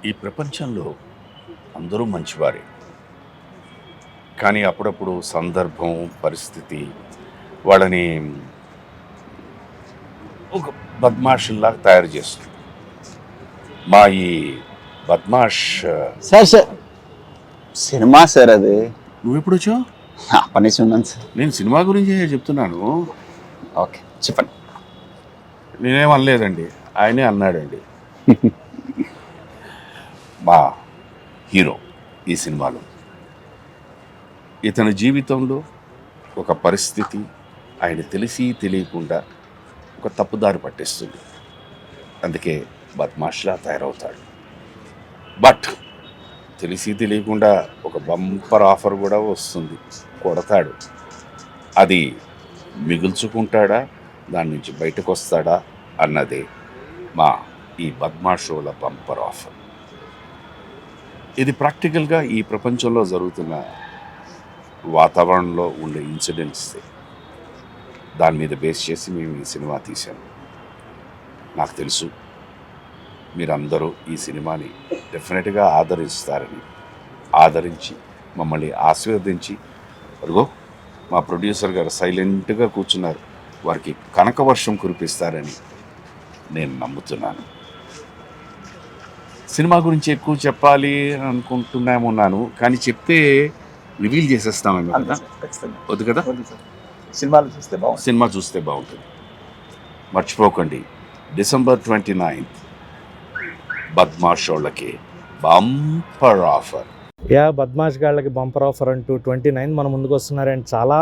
ఈ ప్రపంచంలో అందరూ మంచివారే. కానీ అప్పుడప్పుడు సందర్భం, పరిస్థితి వాళ్ళని ఒక బద్మాషుల్లాగా తయారు చేస్తుంది. మా ఈ బద్మాష్ సార్ సార్ సినిమా సార్ అది నువ్వు ఎప్పుడు వచ్చావు? అప్పటి నుంచి ఉన్నాను సార్. నేను సినిమా గురించి చెప్తున్నాను. ఓకే చెప్పండి. నేనేం అనలేదండి, ఆయనే అన్నాడండి. మా హీరో ఈ సినిమాలో ఇతని జీవితంలో ఒక పరిస్థితి ఆయన తెలిసి తెలియకుండా ఒక తప్పుదారి పట్టిస్తుంది. అందుకే బద్మాష్లా తయారవుతాడు. బట్ తెలిసి తెలియకుండా ఒక బంపర్ ఆఫర్ కూడా వస్తుంది, కొడతాడు. అది మిగుల్చుకుంటాడా, దాని నుంచి బయటకు వస్తాడా అన్నదే మా ఈ బద్మాషోల బంపర్ ఆఫర్. ఇది ప్రాక్టికల్గా ఈ ప్రపంచంలో జరుగుతున్న వాతావరణంలో ఉండే ఇన్సిడెంట్స్. దాని మీద బేస్ చేసి మేము ఈ సినిమా తీసాము. నాకు తెలుసు మీరందరూ ఈ సినిమాని డెఫినెట్గా ఆదరిస్తారని, ఆదరించి మమ్మల్ని ఆశీర్వదించి, అదిగో మా ప్రొడ్యూసర్ గారు సైలెంట్గా కూర్చున్నారు, వారికి కనక వర్షం కురిపిస్తారని నేను నమ్ముతున్నాను. సినిమా గురించి ఎక్కువ చెప్పాలి అని అనుకుంటున్నాను, కానీ చెప్తే రివీల్ చేసేస్తామేమో కదా. వద్దు కదా, సినిమా చూస్తే బాగుంటుంది. మర్చిపోకండి, December 29th బద్మాష్ వాళ్ళకి బంపర్ ఆఫర్. బద్మాష్ గాళ్ళకి బంపర్ ఆఫర్ అంటూ 29 మన ముందుకు వస్తున్నారు. అండ్ చాలా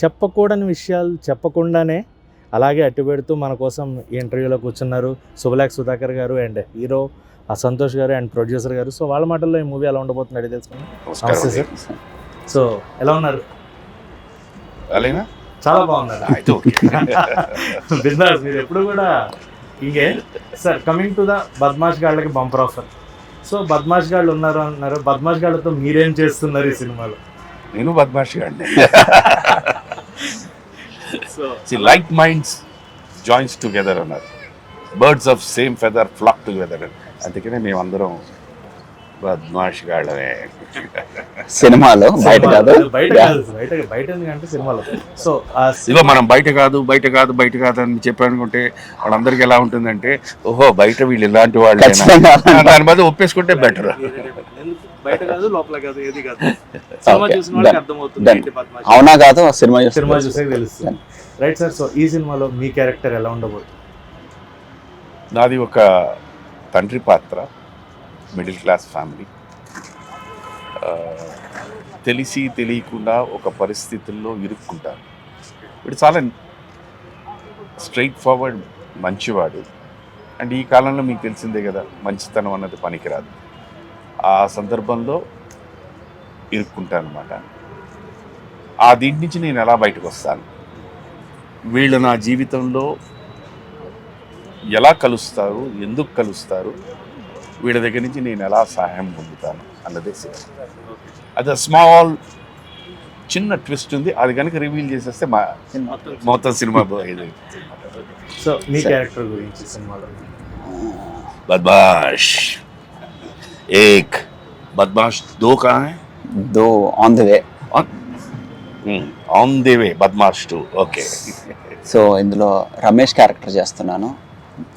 చెప్పకూడని విషయాలు చెప్పకుండానే అలాగే అట్టు పెడుతూ మన కోసం ఈ ఇంటర్వ్యూలో కూర్చున్నారు శుభలేఖ సుధాకర్ గారు అండ్ హీరో సంతోష్ గారు అండ్ ప్రొడ్యూసర్ గారు. సో వాళ్ళ మాటల్లో ఈ మూవీ ఎలా ఉండబోతుంది అడిగి తెలుసుకున్నాం. నమస్తే సార్. సో ఎలా ఉన్నారు? అలానా చాలా బాగున్నారు. బిజినెస్ మీరు ఎప్పుడు కూడా ఇంకే sir. Coming to the Badmash గాళ్ళకి బంపర్ ఆఫర్. సో బద్మాష్ గాళ్ళు ఉన్నారు అంటున్నారు, బద్మాష్ గాళ్ళతో మీరేం చేస్తున్నారు ఈ సినిమాలో? నేను బద్మాష్ గాడిని. లైక్ మైండ్స్ జాయిన్స్ టుగెదర్ అన్నారు, birds of same feather flock together. అందుకనే మేమందరం బద్మాష్ గాళ్ళమే సినిమాలో, బయట కాదు. బయట ఎందుకంటే సినిమాలో. సో ఇగో మనం బయట కాదు అని చెప్పానుకుంటే వాళ్ళందరికీ ఎలా ఉంటుందంటే, ఓహో బయట వీళ్ళు ఇలాంటి వాళ్ళు, దాని మీద ఒప్పేసుకుంటే బెటర్. బయట కాదు, లోపల కాదు, ఏది కాదు. సినిమా చూసిన వాళ్ళకి అర్థమవుతుంది. అవునా కాదు, సినిమా చూసే తెలుస్తుంది. Right sir. సో ఈ సినిమాలో మీ క్యారెక్టర్ ఎలా ఉండబోతుంది? నాది ఒక తండ్రి పాత్ర, మిడిల్ క్లాస్ ఫ్యామిలీ. తెలిసి తెలియకుండా ఒక పరిస్థితుల్లో ఇరుక్కుంటారు. వీడు చాలా స్ట్రైట్ ఫార్వర్డ్ మంచివాడు. అండ్ ఈ కాలంలో మీకు తెలిసిందే కదా, మంచితనం అన్నది పనికిరాదు. ఆ సందర్భంలో ఇరుక్కుంటాను అనమాట. ఆ దీంట్ నుంచి నేను ఎలా బయటకు వస్తాను, వీళ్ళు నా జీవితంలో ఎలా కలుస్తారు, ఎందుకు కలుస్తారు, వీళ్ళ దగ్గర నుంచి నేను ఎలా సహాయం పొందుతాను అన్నదే సినిమా. అది స్మాల్ చిన్న ట్విస్ట్ ఉంది, అది కనుక రివీల్ చేసేస్తే మొత్తం సినిమా. సో మీ క్యారెక్టర్ గురించి సినిమాలో? बदमाश एक, बदमाश दो कहाँ है? దో on the way. On the way Badmash 2. Okay. So ఇందులో రమేష్ క్యారెక్టర్ చేస్తున్నాను.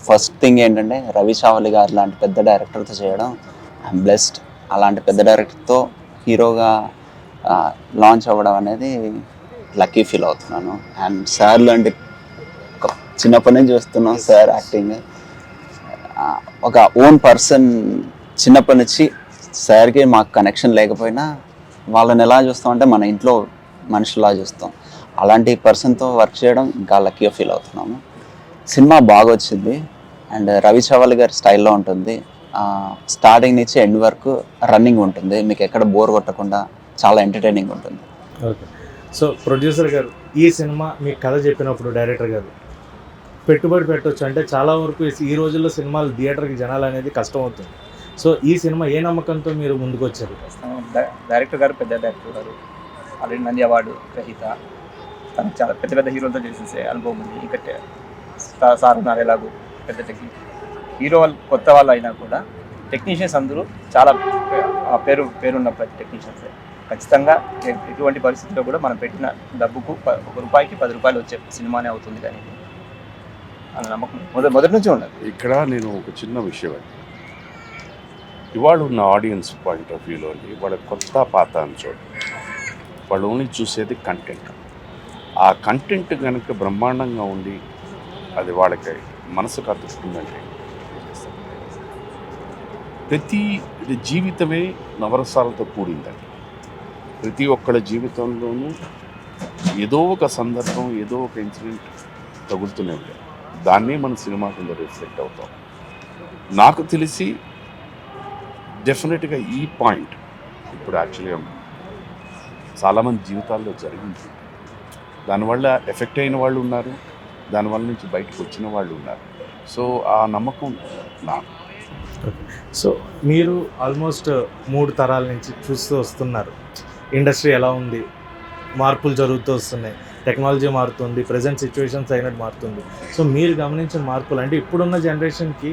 ఫస్ట్ థింగ్ ఏంటంటే, రవి చావలి గారు లాంటి పెద్ద డైరెక్టర్తో చేయడం ఐఎమ్ బ్లెస్డ్. అలాంటి పెద్ద డైరెక్టర్తో హీరోగా లాంచ్ అవ్వడం అనేది లక్కీ ఫీల్ అవుతున్నాను. అండ్ సార్ లాంటి ఒక చిన్నప్పటి నుంచి చూస్తున్నాం సార్ యాక్టింగ్. ఒక ఓన్ పర్సన్, చిన్నప్పటి నుంచి సార్కి మాకు కనెక్షన్ లేకపోయినా వాళ్ళని ఎలా చూస్తామంటే మన ఇంట్లో మనుషులా చూస్తాం. అలాంటి పర్సన్తో వర్క్ చేయడం ఇంకా లక్కీగా ఫీల్ అవుతున్నాము. సినిమా బాగా వచ్చింది అండ్ రవి చవల్ గారి స్టైల్లో ఉంటుంది. స్టార్టింగ్ నుంచి ఎండ్ వరకు రన్నింగ్ ఉంటుంది, మీకు ఎక్కడ బోర్ కొట్టకుండా చాలా ఎంటర్టైనింగ్ ఉంటుంది. ఓకే. సో ప్రొడ్యూసర్ గారు, ఈ సినిమా మీకు కథ చెప్పినప్పుడు డైరెక్టర్ గారు పెట్టుబడి పెట్టవచ్చు అంటే చాలా వరకు ఈ రోజుల్లో సినిమాలు థియేటర్కి జనాలు అనేది కష్టం అవుతుంది. సో ఈ సినిమా ఏ నమ్మకంతో మీరు ముందుకు వచ్చారు? డైరెక్టర్ గారు పెద్ద డైరెక్టర్ గారు, ఆల్రెడీ నంది అవార్డు గ్రహీత, తనకు చాలా పెద్ద పెద్ద హీరోలతో చేసేసే అనుభవం ఉంది. ఇంకా సార్ ఉన్నారు ఎలాగో పెద్ద టెక్నిక్ హీరో వాళ్ళు, కొత్త వాళ్ళు అయినా కూడా టెక్నీషియన్స్ అందరూ చాలా పేరున్న ప్రతి టెక్నీషియన్స్ ఖచ్చితంగా ఎటువంటి పరిస్థితుల్లో కూడా మనం పెట్టిన డబ్బుకు ₹1కి ₹10 వచ్చే సినిమానే అవుతుంది కానీ అన్న నమ్మకం మొదటి నుంచి ఉండదు. ఇక్కడ నేను ఒక చిన్న విషయం అండి, ఇవాళ ఉన్న ఆడియన్స్ పాయింట్ ఆఫ్ వ్యూలో అండి, వాళ్ళ కొత్త పాత అని చూడండి, వాళ్ళు ఓన్లీ చూసేది కంటెంట్. ఆ కంటెంట్ కనుక బ్రహ్మాండంగా ఉండి అది వాళ్ళకి మనసుకు అతుక్కుందంటే ప్రతి జీవితమే నవరసాలతో కూడిందండి. ప్రతి ఒక్కళ్ళ జీవితంలోనూ ఏదో ఒక సందర్భం, ఏదో ఒక ఇన్సిడెంట్ తగులుతూనే ఉంటాయి. దాన్నే మన సినిమా కింద రిఫ్లెక్ట్ అవుతాం. నాకు తెలిసి డెఫినెట్గా ఈ పాయింట్ ఇప్పుడు యాక్చువల్గా చాలామంది జీవితాల్లో జరిగింది. దానివల్ల ఎఫెక్ట్ అయిన వాళ్ళు ఉన్నారు, దానివల్ల నుంచి బయటకు వచ్చిన వాళ్ళు ఉన్నారు. సో ఆ నమ్మకం నాకు. సో మీరు ఆల్మోస్ట్ 3 తరాల నుంచి చూస్తూ వస్తున్నారు, ఇండస్ట్రీ ఎలా ఉంది, మార్పులు జరుగుతూ వస్తున్నాయి, టెక్నాలజీ మారుతుంది, ప్రజెంట్ సిచ్యువేషన్స్ అయినట్టు మారుతుంది. సో మీరు గమనించిన మార్పులు అంటే ఇప్పుడున్న జనరేషన్కి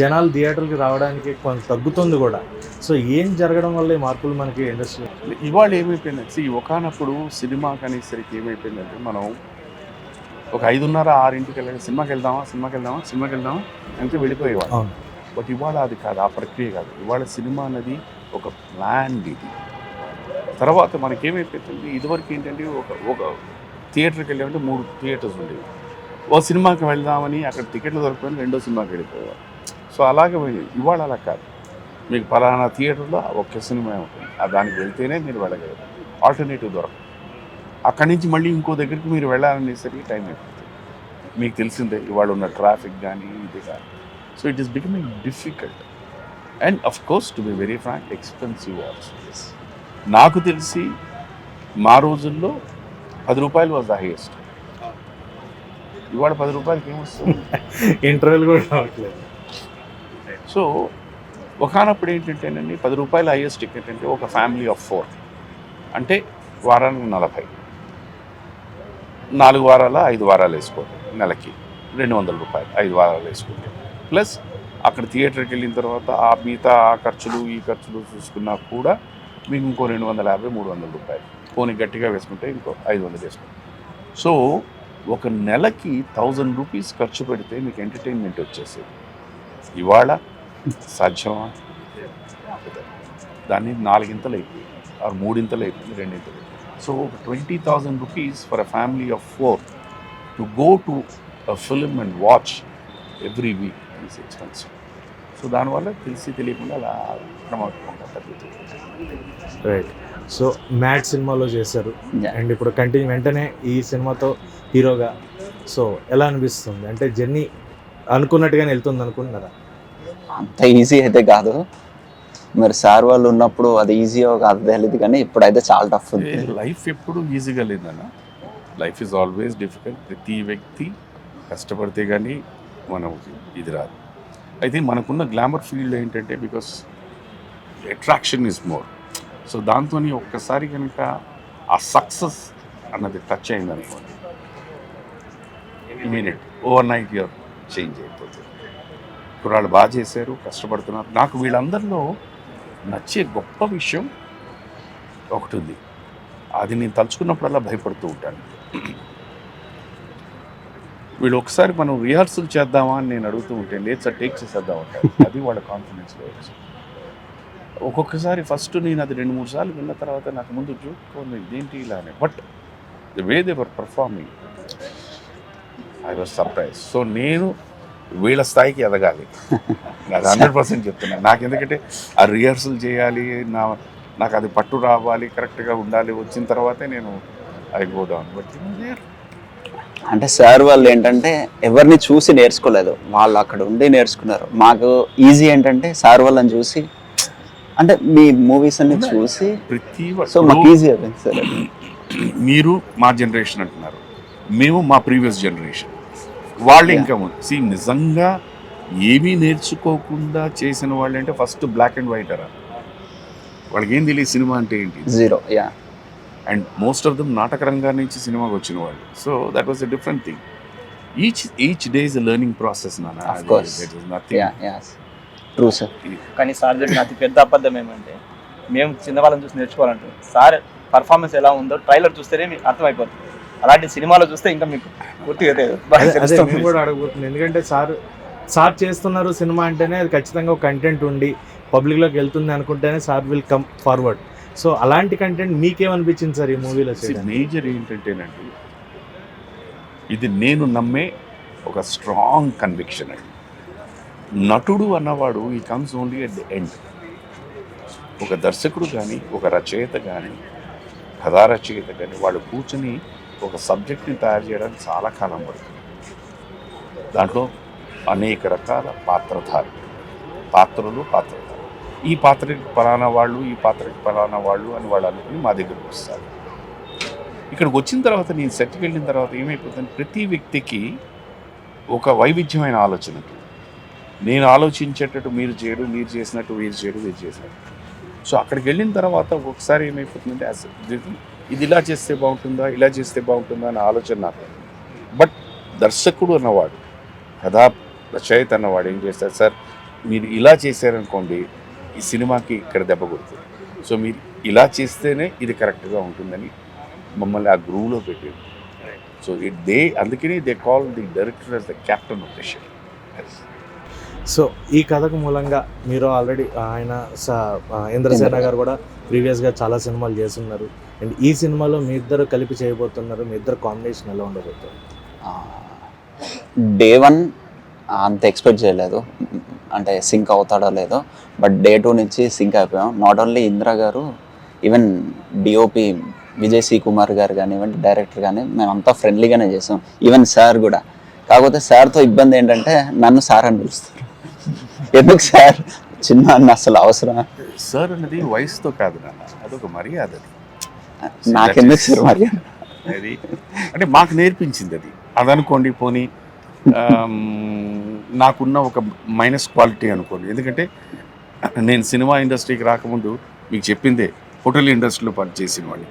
జనాలు థియేటర్కి రావడానికి కొంత తగ్గుతుంది కూడా. సో ఏం జరగడం వల్ల ఈ మార్పులు మనకి ఇండస్ట్రీ ఇవాళ ఏమైపోయిందంటే ఒకనప్పుడు సినిమాకి అనేసరికి ఏమైపోయిందంటే మనం ఒక 5:30, 6ంటికి వెళ్ళి సినిమాకి వెళ్దామా అంటే వెళ్ళిపోయేవాడు. అవును. బట్ ఇవాళ అది కాదు, ఆ ప్రక్రియ కాదు. ఇవాళ సినిమా అన్నది ఒక ప్లాన్. ఇది తర్వాత మనకేమైపోతుంది, ఇదివరకు ఏంటంటే ఒక థియేటర్కి వెళ్ళామంటే 3 థియేటర్స్ ఉండేవి. ఓ సినిమాకి వెళ్దామని అక్కడ టికెట్లు దొరకని రెండో సినిమాకి వెళ్ళిపోయేవారు. సో అలాగే ఇవాళ అలా కాదు, మీకు పలానా థియేటర్లో ఒక్క సినిమా ఉంటుంది, దానికి వెళ్తేనే మీరు వెళ్ళగలరు, ఆల్టర్నేటివ్ దొరకదు. అక్కడి నుంచి మళ్ళీ ఇంకో దగ్గరికి మీరు వెళ్ళాలనేసరికి టైం అయిపోతుంది. మీకు తెలిసిందే ఇవాళ ఉన్న ట్రాఫిక్ కానీ ఇది కానీ. So it is becoming difficult and of course to be very frank expensive also. నాకు తెలిసి మా రోజుల్లో ₹10 వాజ్ ద హైయెస్ట్. ఇవాళ ₹10 ఏమొస్తుంది, ఇంటర్వ్యూలు కూడా రావట్లేదు. సో ఒకనప్పుడు ఏంటంటేనండి ₹10 హైయెస్ట్ టికెట్ అంటే ఒక ఫ్యామిలీ ఆఫ్ 4 అంటే వారానికి 40, 4 వారాల 5 వారాలు వేసుకోండి, నెలకి ₹200, 5 వారాలు వేసుకుంటే ప్లస్ అక్కడ థియేటర్కి వెళ్ళిన తర్వాత ఆ మిగతా ఆ ఖర్చులు ఈ ఖర్చులు చూసుకున్నా కూడా మీకు ఇంకో ₹250, ₹300, పోనీ గట్టిగా వేసుకుంటే ఇంకో 500 వేసుకుంటాం. సో ఒక నెలకి ₹1000 ఖర్చు పెడితే మీకు ఎంటర్టైన్మెంట్ వచ్చేసేది. ఇవాళ సాధ్యమా? దాన్ని 4 అయిపోయింది, 3 అయిపోయింది, 2 so ₹20,000 for a family of 4 to go to a film and watch every week is expensive. So దానివల్ల తెలియకుండా అలా క్రమక్రమంగా తగ్గుతుంది. రైట్. సో మ్యాట్ సినిమాలో చేశారు Yeah. అండ్ ఇప్పుడు వెంటనే ఈ సినిమాతో హీరోగా. సో ఎలా అనిపిస్తుంది, అంటే జర్నీ అనుకున్నట్టుగానే వెళ్తుంది అనుకుంటున్నారా? అంత ఈజీ అయితే కాదు, మరి సార్ వాళ్ళు ఉన్నప్పుడు అది ఈజీయో కాదు తెలియదు, కానీ ఇప్పుడైతే చాలా టఫ్ ఉంది. లైఫ్ ఎప్పుడు ఈజీగా లేదన్న, లైఫ్ ఈజ్ ఆల్వేస్ డిఫికల్ట్. ప్రతి వ్యక్తి కష్టపడితే కానీ మనం ఇది రాదు. అయితే మనకున్న గ్లామర్ ఫీల్డ్ ఏంటంటే because attraction is more. So దాంతో ఒక్కసారి కనుక ఆ సక్సెస్ అన్నది టచ్ అయింది అనుకోండి, immediate overnight your change అయిపోతుంది. ఇప్పుడు వాళ్ళు బాగా చేశారు, కష్టపడుతున్నారు. నాకు వీళ్ళందరిలో నచ్చే గొప్ప విషయం ఒకటి ఉంది, అది నేను తలుచుకున్నప్పుడల్లా భయపడుతూ ఉంటాను. వీళ్ళు ఒకసారి మనం రిహార్సల్ చేద్దామా అని నేను అడుగుతూ ఉంటే లేదు సార్ టేక్ చేసేద్దాం అంటారు. అది వాళ్ళ కాన్ఫిడెన్స్లో వచ్చి ఒక్కొక్కసారి ఫస్ట్ నేను అది 2-3 సార్లు విన్న తర్వాత నాకు ముందు చూసుకోండి ఇదేంటి ఇలానే, but the way they were performing I was surprise. So నేను వీళ్ళ స్థాయికి ఎదగాలి, అది 100% చెప్తున్నాను. నాకు ఎందుకంటే ఆ రిహార్సల్ చేయాలి, నాకు అది పట్టు రావాలి, కరెక్ట్గా ఉండాలి, వచ్చిన తర్వాతే నేను ఐ గో డౌన్. బట్ అంటే సార్ వాళ్ళు ఏంటంటే ఎవరిని చూసి నేర్చుకోలేదు, వాళ్ళు అక్కడ ఉండి నేర్చుకున్నారు. మాకు ఈజీ ఏంటంటే సార్ వాళ్ళని చూసి, అంటే మీ మూవీస్ అన్ని చూసి ప్రతి సో మాకు ఈజీ అయిపోయింది సార్. మీరు మా జనరేషన్ అంటున్నారు, మేము మా ప్రీవియస్ జనరేషన్, వాళ్ళు ఇంకా నిజంగా ఏమీ నేర్చుకోకుండా చేసిన వాళ్ళు అంటే ఫస్ట్ బ్లాక్ అండ్ వైట్ అరా, వాళ్ళకి ఏం తెలియదు సినిమా అంటే ఏంటి, 0. Yeah. And most of them నాటక రంగాన్ని నుంచి సినిమాకి వచ్చిన వాళ్ళు. So that was a different thing. Each day is a learning process నాన్న. Of course. That is nothing. Yeah, yes. True sir. కానీ సార్ చెప్పిన అతి పెద్ద అబద్ధం ఏమంటే మేము చిన్నవాళ్ళని చూసి నేర్చుకోవాలంటాం. సార్ పర్ఫార్మెన్స్ ఎలా ఉందో ట్రైలర్ చూస్తేనే మీకు అర్థమైపోతుంది. అలాంటి సినిమాలో చూస్తే ఇంకా మీకు పూర్తిగా అదే నేను కూడా అడగబోతుంది. ఎందుకంటే సార్ చేస్తున్నారు సినిమా అంటేనే అది ఖచ్చితంగా ఒక కంటెంట్ ఉండి పబ్లిక్లోకి వెళ్తుంది అనుకుంటేనే sir will come forward. So అలాంటి కంటెంట్ మీకేమనిపించింది సార్ ఈ మూవీలో? మేజర్ ఏంటంటేనండి, ఇది నేను నమ్మే ఒక స్ట్రాంగ్ కన్విక్షన్ అండి. నటుడు అన్నవాడు he comes only at the end. ఒక దర్శకుడు కానీ, ఒక రచయిత కానీ, కథా రచయిత కానీ వాళ్ళు కూర్చొని ఒక సబ్జెక్ట్ని తయారు చేయడానికి చాలా కాలం పడుతుంది. దాంట్లో అనేక రకాల పాత్రలు ఈ పాత్రకి పలానా వాళ్ళు, ఈ పాత్రకి పలానా వాళ్ళు అని వాళ్ళు అనుకుని మా దగ్గరకు వస్తారు. ఇక్కడికి వచ్చిన తర్వాత నేను సెట్కి వెళ్ళిన తర్వాత ఏమైపోతుంది, ప్రతి వ్యక్తికి ఒక వైవిధ్యమైన ఆలోచన ఉంటుంది. నేను ఆలోచించేటట్టు మీరు చేయడు, మీరు చేసినట్టు వీరు చేసినట్టు. సో అక్కడికి వెళ్ళిన తర్వాత ఒకసారి ఏమైపోతుందంటే ఇది ఇలా చేస్తే బాగుంటుందా, ఇలా చేస్తే బాగుంటుందా అనే ఆలోచన నాకు. బట్ దర్శకుడు అన్నవాడు, కథా రచయిత అన్నవాడు ఏం చేస్తారు, సార్ మీరు ఇలా చేశారనుకోండి ఈ సినిమాకి ఇక్కడ దెబ్బ కొడుతుంది, సో మీరు ఇలా చేస్తేనే ఇది కరెక్ట్గా ఉంటుందని మమ్మల్ని ఆ గ్రూవ్లో పెట్టారు. సో అందుకని they call the director as the captain of the ship. So ఈ కథకు మూలంగా మీరు ఆల్రెడీ ఆయన ఇంద్రసేన గారు కూడా ప్రీవియస్గా చాలా సినిమాలు చేస్తున్నారు. అండ్ ఈ సినిమాలో మీ ఇద్దరు కలిపి చేయబోతున్నారు. మీ ఇద్దరు కాంబినేషన్ ఎలా ఉండబోతుంది? డే 1 అంత ఎక్స్పెక్ట్ చేయలేదు, అంటే సింక్ అవుతాడో లేదో. బట్ డే 2 నుంచి సింక్ అయిపోయాం. Not only Indra garu, even DOP Vijay C Kumar garu కానివ్వండి, డైరెక్టర్ కానీ, మేమంతా ఫ్రెండ్లీగానే చేసాం. ఈవెన్ సార్ కూడా. కాకపోతే సార్తో ఇబ్బంది ఏంటంటే నన్ను సార్ అని పిలుస్తారు. ఎందుకు సార్ చిన్న అన్న అసలు అవసరం? సార్ అనేది వయసుతో కాదు నాన్న, అదొక మర్యాద. నాకెందుకు సార్ మర్యాద? అది అంటే మాకు నేర్పించింది అది అనుకోండి. పోనీ నాకున్న ఒక మైనస్ క్వాలిటీ అనుకోండి. ఎందుకంటే నేను సినిమా ఇండస్ట్రీకి రాకముందు మీకు చెప్పిందే హోటల్ ఇండస్ట్రీలో పనిచేసిన వాడిని.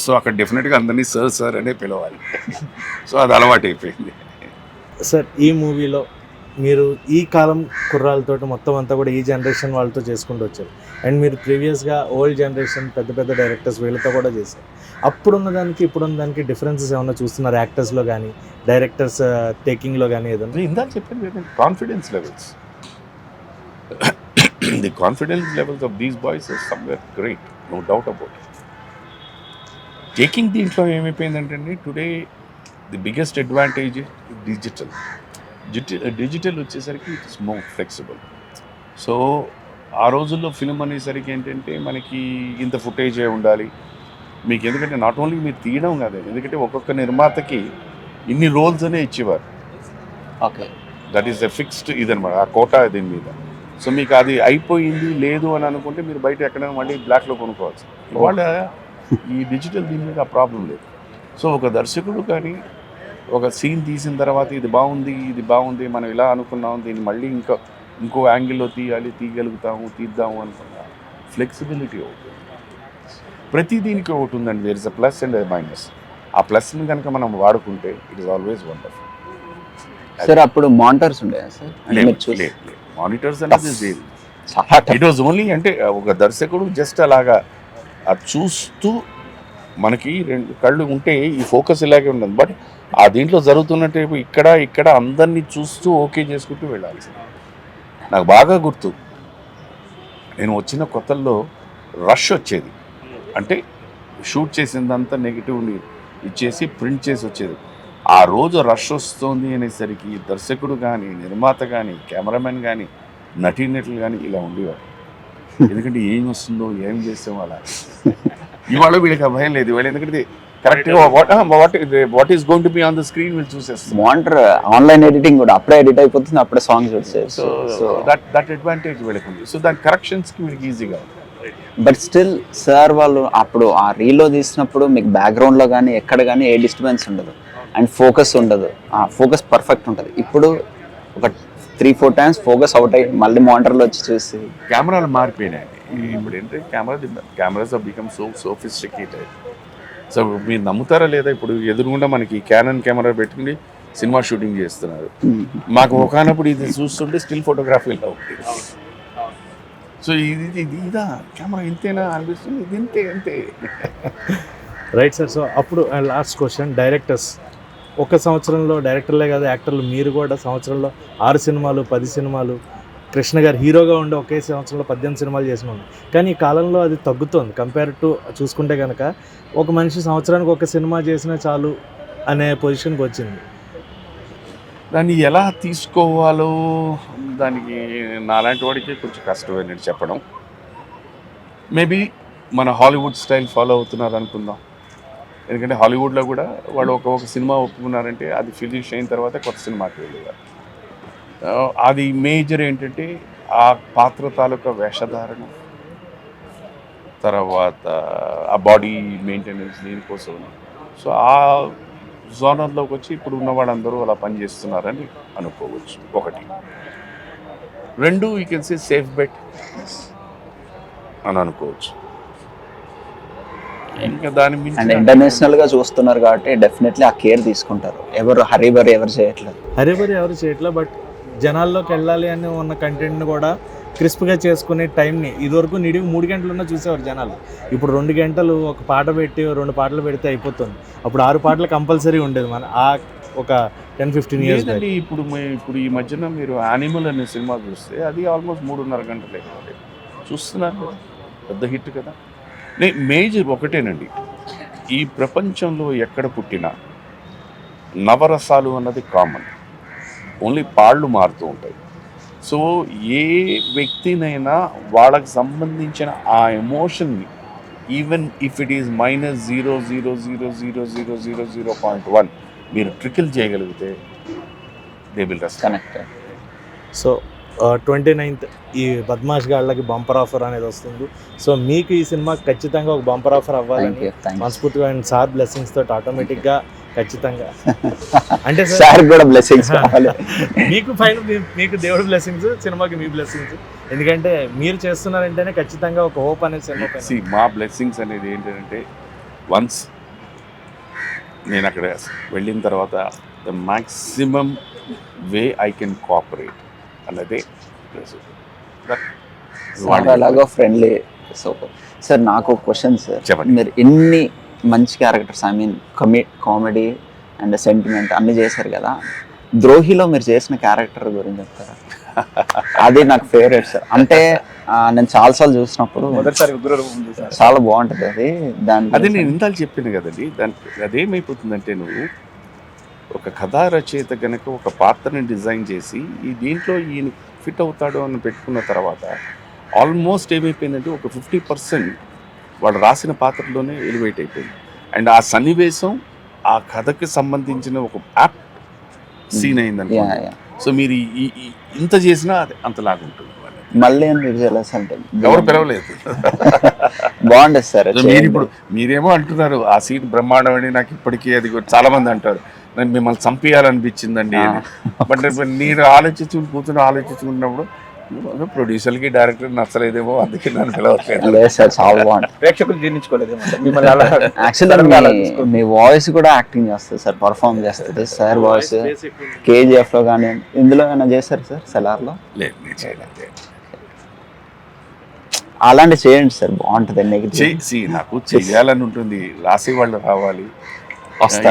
సో అక్కడ డెఫినెట్గా అందరినీ సార్ అనే పిలవాలి. సో అది అలవాటు అయిపోయింది. సార్ ఈ మూవీలో మీరు ఈ కాలం కుర్రాలతో మొత్తం అంతా కూడా ఈ జనరేషన్ వాళ్ళతో చేసుకుంటూ వచ్చారు. అండ్ మీరు ప్రీవియస్గా ఓల్డ్ జనరేషన్ పెద్ద డైరెక్టర్స్ వీళ్ళతో కూడా చేశారు. అప్పుడున్న దానికి ఇప్పుడున్న దానికి డిఫరెన్సెస్ ఏమన్నా చూస్తున్నారు యాక్టర్స్లో కానీ, డైరెక్టర్స్ టేకింగ్లో కానీ ఏదన్నా? ఇందాక చెప్పాను కదా, confidence levels. The confidence levels of these boys is somewhere great, no doubt about it. Taking దీంట్లో ఏమైపోయిందంటే today the biggest advantage digital వచ్చేసరికి it is more flexible. So ఆ రోజుల్లో ఫిల్మ్ అనేసరికి ఏంటంటే మనకి ఇంత ఫుటేజే ఉండాలి మీకు. ఎందుకంటే నాట్ ఓన్లీ మీరు తీయడం కాదు, ఎందుకంటే ఒక్కొక్క నిర్మాతకి ఇన్ని రోల్స్ అనే ఇచ్చేవారు. Okay, that is a fixed ఇదనమాట, ఆ కోటా దీని మీద. సో మీకు అది అయిపోయింది లేదు అని అనుకుంటే మీరు బయట ఎక్కడైనా మళ్ళీ బ్లాక్లో కొనుక్కోవచ్చు. ఇవాళ ఈ డిజిటల్ దీని మీద ఆ ప్రాబ్లం లేదు. సో ఒక దర్శకుడు కానీ ఒక సీన్ తీసిన తర్వాత ఇది బాగుంది మనం ఇలా అనుకున్నాం, దీన్ని మళ్ళీ ఇంకో యాంగిల్లో తీద్దాము అనుకున్నా ఫ్లెక్సిబిలిటీ అవుతుంది. ప్రతి దీనికి ఒకటి ఉందండి, there is a plus and minus. ఆ ప్లస్ని కనుక మనం వాడుకుంటే it is always wonderful. Sir అప్పుడు మానిటర్స్ ఉండేదా సార్? మానిటర్స్ అనేది ఇట్ వాజ్ ఓన్లీ అంటే ఒక దర్శకుడు జస్ట్ అలాగా అది చూస్తూ మనకి 2 కళ్ళు ఉంటే ఈ ఫోకస్ ఇలాగే ఉండదు. బట్ ఆ దీంట్లో జరుగుతున్నట్టు ఇక్కడ అందరినీ చూస్తూ ఓకే చేసుకుంటూ వెళ్ళాలి. నాకు బాగా గుర్తు, నేను వచ్చిన కొత్తల్లో రష్ వచ్చేది. అంటే షూట్ చేసిందంతా నెగిటివ్ని ఇచ్చేసి ప్రింట్ చేసి వచ్చేది. ఆ రోజు రష్ వస్తుంది అనేసరికి దర్శకుడు కానీ, నిర్మాత కానీ, కెమెరామెన్ కానీ, నటీనటులు కానీ ఇలా ఉండేవారు. ఎందుకంటే ఏం వస్తుందో ఏం చేస్తామో అలా. ఇవాళ వీళ్ళకి ఆ భయం లేదు. ఇవాళ ఎందుకంటే కరెక్ట్గా what is going to be on the screen వీళ్ళు చూసేస్తాం. మానిటర్ ఆన్లైన్ ఎడిటింగ్ కూడా అప్పుడే ఎడిట్ అయిపోతుంది, అప్పుడే సాంగ్స్ వచ్చేది. సో దట్ అడ్వాంటేజ్ వీళ్ళకి ఉంది. సో దాని కరెక్షన్స్కి వీళ్ళకి ఈజీగా ఉంది. బట్ స్టిల్ సార్ వాళ్ళు అప్పుడు ఆ రీల్లో తీసినప్పుడు మీకు బ్యాక్గ్రౌండ్లో కానీ ఎక్కడ కానీ ఏ డిస్టర్బెన్స్ ఉండదు అండ్ ఫోకస్ ఉండదు, ఫోకస్ పర్ఫెక్ట్ ఉంటుంది. ఇప్పుడు ఒక 3-4 టైమ్స్ ఫోకస్ అవుట్ అయ్యి మళ్ళీ మానిటర్లో వచ్చి చూసి కెమెరాలు మారిపోయినాయండి. ఇప్పుడు ఏంటంటే cameras of become so sophisticated. So మీరు నమ్ముతారా లేదా, ఇప్పుడు ఎదురుగుండా మనకి క్యానన్ కెమెరా పెట్టుకుని సినిమా షూటింగ్ చేస్తున్నారు. మాకు ఒకనప్పుడు ఇది చూస్తుంటే స్టిల్ ఫోటోగ్రఫీలో ఉంటుంది. సో ఇదా కెమెరా ఇంతేనా అనిపిస్తుంది, ఇది ఇంతే అంతే. Right sir. సో అప్పుడు లాస్ట్ క్వశ్చన్, డైరెక్టర్స్ ఒక సంవత్సరంలో, డైరెక్టర్లే కాదు యాక్టర్లు మీరు కూడా సంవత్సరంలో 6 సినిమాలు 10 సినిమాలు, కృష్ణ గారు హీరోగా ఉండి ఒకే సంవత్సరంలో 18 సినిమాలు చేసిన వాళ్ళు. కానీ ఈ కాలంలో అది తగ్గుతోంది కంపేర్ టు చూసుకుంటే కనుక. ఒక మనిషి సంవత్సరానికి ఒక సినిమా చేసినా చాలు అనే పొజిషన్కి వచ్చింది. దాన్ని ఎలా తీసుకోవాలో దానికి నాలాంటి వాడికి కొంచెం కష్టమైనట్టు చెప్పడం. మేబీ మన హాలీవుడ్ స్టైల్ ఫాలో అవుతున్నారు అనుకుందాం. ఎందుకంటే హాలీవుడ్లో కూడా వాళ్ళు ఒక సినిమా ఒప్పుకున్నారంటే అది ఫినిష్ అయిన తర్వాత కొత్త సినిమాకి వెళ్ళేవారు. అది మేజర్ ఏంటంటే ఆ పాత్ర తాలూకా వేషధారణ, తర్వాత ఆ బాడీ మెయింటెనెన్స్ దీనికోసం. సో ఆ జోనర్లోకి వచ్చి ఇప్పుడు ఉన్న వాళ్ళందరూ అలా పనిచేస్తున్నారని అనుకోవచ్చు. ఒకటి. 2, you can say safe bet అని అనుకోవచ్చు. ఇంకా దాని అండ్ మించి ఇంటర్నేషనల్ గా చూస్తున్నారు కాబట్టి డెఫినెట్లీ ఆ కేర్ తీసుకుంటారు. ఎవరు హరీబరీ ఎవరు చేయట్లేదు. హరిబరి ఎవరు చేయట్లేదు, బట్ జనాల్లోకి వెళ్ళాలి అని ఉన్న కంటెంట్ని కూడా క్రిస్ప్గా చేసుకునే టైంని ఇదివరకు నిడివి 3 గంటలున్నా చూసేవారు జనాలు. ఇప్పుడు 2 గంటలు ఒక పాట పెట్టి 2 పాటలు పెడితే అయిపోతుంది. అప్పుడు 6 పాటలు కంపల్సరీ ఉండేది మన ఆ ఒక 10-15 ఇయర్స్. లేదండి, ఇప్పుడు ఈ మధ్యన మీరు యానిమల్ అనే సినిమా చూస్తే అది ఆల్మోస్ట్ 3.5 గంటలే కదండి. చూస్తున్నారు కదా, పెద్ద హిట్ కదా. మేజర్ ఒకటేనండి, ఈ ప్రపంచంలో ఎక్కడ పుట్టినా నవరసాలు అన్నది కామన్, ఓన్లీ పాళ్ళు మారుతూ ఉంటాయి. సో ఏ వ్యక్తినైనా వాళ్ళకి సంబంధించిన ఆ ఎమోషన్ని, ఈవెన్ ఇఫ్ ఇట్ ఈస్ -0.0000000.1 మీరు ట్రికిల్ చేయగలిగితే they will respond. Connect. So 29th ఈ బద్మాష్ గాళ్ళకి బంపర్ ఆఫర్ అనేది వస్తుంది. సో మీకు ఈ సినిమా ఖచ్చితంగా ఒక బంపర్ ఆఫర్ అవ్వాలని మనస్ఫూర్తిగా అండ్ సార్ బ్లెస్సింగ్స్ తోటి ఆటోమేటిక్గా ఖచ్చితంగా. అంటే సార్ కూడా బ్లెస్సింగ్స్ కావాలి. మీకు ఫైనల్ మీకు దేవుడి బ్లెస్సింగ్స్, సినిమాకి మీ బ్లెస్సింగ్స్. ఎందుకంటే మీరు చేస్తున్నారంటేనే ఖచ్చితంగా ఒక హోప్ అనేది సినిమా పైన. మా బ్లెస్సింగ్స్ అనేది ఏంటంటే, వన్స్ నేను అక్కడ వెళ్ళిన తర్వాత the maximum way I can cooperate అన్నదే అలాగా ఫ్రెండ్లీ. Super sir. నాకు క్వశ్చన్ సార్, చెప్పండి. మీరు ఇన్ని మంచి characters, I mean comedy and sentiment అన్ని చేశారు కదా, ద్రోహిలో మీరు చేసిన క్యారెక్టర్ గురించి చెప్తారా? అది నాకు ఫేవరెట్ సార్. అంటే నేను చాలాసార్లు చూసినప్పుడు మొదటిసారి ఉగ్రరూపం చూసాను. చాలా బాగుంటుంది అది. అదే నేను ఇందాక చెప్పాను కదండి, దానికి అదేమైపోతుందంటే, నువ్వు ఒక కథా రచయిత కనుక ఒక పాత్రని డిజైన్ చేసి ఈ దీంట్లో ఈయన ఫిట్ అవుతాడు అని పెట్టుకున్న తర్వాత ఆల్మోస్ట్ ఏమైపోయిందంటే ఒక 50% వాడు రాసిన పాత్రలోనే ఎలివేట్ అయిపోయింది. అండ్ ఆ సన్నివేశం ఆ కథకి సంబంధించిన ఒక యాప్ట్ సీన్ అయిందనుకో. సో మీరు ఇంత చేసినా అది అంతలాగా ఉంటుంది. మళ్ళీ మీరు jealous అంటే ఎవరు పిలవలేదు. బాగుంటుంది సార్. మీరు ఇప్పుడు మీరేమో అంటున్నారు ఆ సీన్ బ్రహ్మాండం అని, నాకు ఇప్పటికీ అది చాలా మంది అంటారు నేను మిమ్మల్ని చంపేయాలనిపించిందండి అని. బట్ నేను కూర్చొని ఆలోచించుకున్నప్పుడు ప్రొడ్యూసర్కి డైరెక్టర్ నచ్చలేదేమో, అందుకే నన్ను పిలవట్లేదు. లేదు సార్, చాలా బాగుంటుంది. ప్రేక్షకులు జీర్ణించుకోలేదేమో మిమ్మల్ని అలా. యాక్చువల్లీ మీ వాయిస్ కూడా యాక్టింగ్ చేస్తుంది సార్, పర్ఫామ్ చేస్తుంది సార్. వాయిస్ KGF లో కానీ ఇందులో ఏమైనా చేశారు సార్? సెలార్లో లేదు, నేను చేయలేదు. అలాంటి చేయండి సార్, బాగుంటుంది. నెగిటివ్ నాకు చెయ్యాలని ఉంటుంది, రాసేవాళ్ళు రావాలి,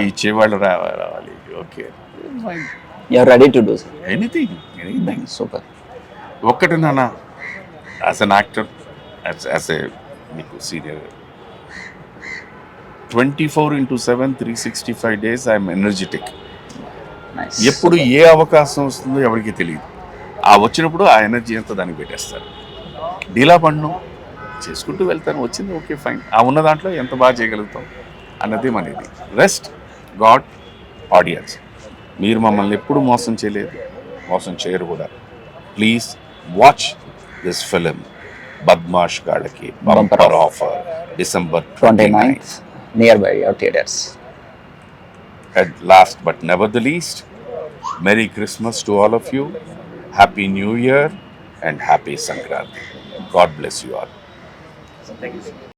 ఇచ్చేవాళ్ళు రావాలి. Okay, you're ready to do sir anything. Super. ఒక్కటి నాన్న, as an actor, as a మీకు సీనియర్, 24/7 365 days ఐఎమ్ ఎనర్జెటిక్. ఎప్పుడు ఏ అవకాశం వస్తుందో ఎవరికి తెలియదు. ఆ వచ్చినప్పుడు ఆ ఎనర్జీ అంతా దానికి పెట్టేస్తారు. డీలా పన్ను చేసుకుంటూ వెళ్తాను, వచ్చింది ఓకే ఫైన్, ఆ ఉన్న దాంట్లో ఎంత బాగా చేయగలుగుతాం అన్నది మనది. Rest God, audience. మీరు మమ్మల్ని ఎప్పుడు మోసం చేయలేదు, మోసం చేయరు కూడా. Please watch this film Badmash గాళ్ళకి bumper offer December 29th nearby your theaters. And last but never the least, Merry Christmas to all of you, Happy New Year and Happy Sankranti. God bless you all. Thank you.